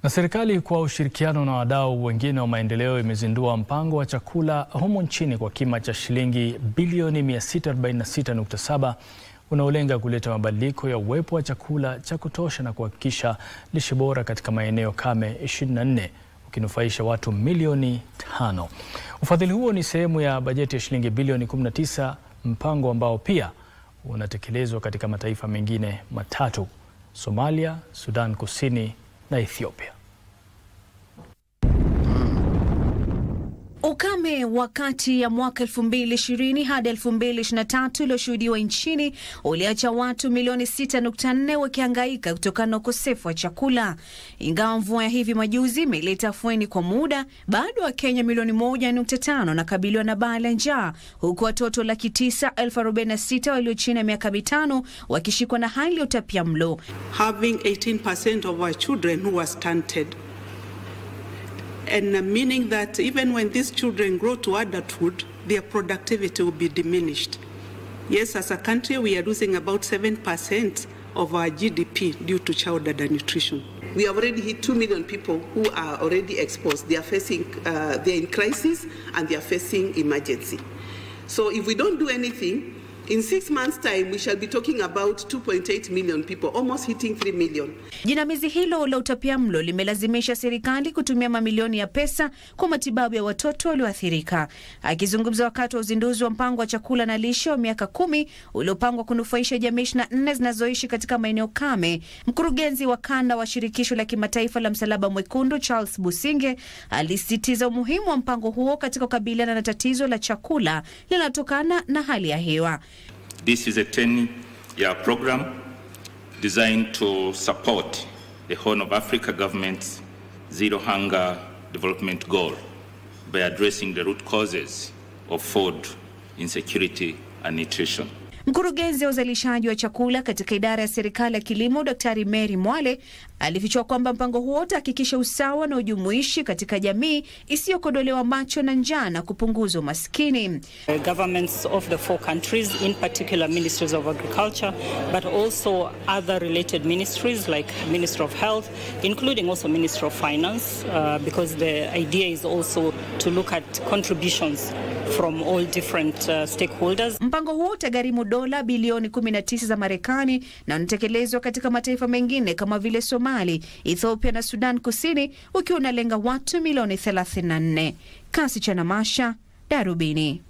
Na serikali kwa ushirikiano na wadau wengine wa maendeleo imezindua mpango wa chakula humu nchini kwa kima cha shilingi bilioni 646.7 unaolenga kuleta mabadiliko ya uwepo wa chakula cha kutosha na kuhakikisha lishe bora katika maeneo kame 24 ukinufaisha watu milioni 5. Ufadhili huo ni sehemu ya bajeti ya shilingi bilioni 19, mpango ambao pia unatekelezwa katika mataifa mengine matatu: Somalia, Sudan Kusini na Ethiopia. Ukame wakati ya mwaka 2020 hadi 2023 ulioshuhudiwa nchini uliacha watu milioni 6.4 wakihangaika kutokana na ukosefu wa chakula. Ingawa mvua ya hivi majuzi imeleta afueni kwa muda, bado Wakenya milioni 1.5 nakabiliwa na baa la njaa, huku watoto 946,000 walio chini ya miaka 5 wakishikwa na hali ya utapiamlo. Having 18% of our children who are stunted. And meaning that even when these children grow to adulthood, their productivity will be diminished. Yes, as a country, we are losing about 7% of our GDP due to child undernutrition. We have already hit 2 million people who are already exposed. They are facing, they're in crisis and they are facing emergency. So if we don't do anything, in 6 months' time, we shall be talking about 2.8 million people, almost hitting 3 million. Jinamizi hilo la utapiamlo limelazimisha serikali kutumia mamilioni ya pesa kwa matibabu ya watoto walioathirika. Akizungumza wakati wa uzinduzi wa mpango wa chakula na lishe wa miaka 10 uliopangwa kunufaisha jamii 24 zinazoishi katika maeneo kame, mkurugenzi wa kanda wa shirikisho la kimataifa la Msalaba Mwekundu Charles Businge alisisitiza umuhimu wa mpango huo katika kukabiliana na tatizo la chakula linalotokana na hali ya hewa. This is a 10-year program designed to support the Horn of Africa government's Zero Hunger Development Goal by addressing the root causes of food insecurity and nutrition. Mkurugenzi wa uzalishaji wa chakula katika idara ya serikali ya kilimo Daktari Mary Mwale alifichua kwamba mpango huo utahakikisha usawa na ujumuishi katika jamii isiyokodolewa macho na njaa na kupunguza umaskini. Governments of the 4 countries, in particular ministries of agriculture, but also other related ministries like Ministry of Health, including also Ministry of Finance, because the idea is also to look at contributions from all different stakeholders. Mpango huo utagharimu dola bilioni 19 za Marekani na unatekelezwa katika mataifa mengine kama vile Somali, Ethiopia na Sudan Kusini, ukiwa unalenga watu milioni 34. Kasi cha Namasha, Darubini.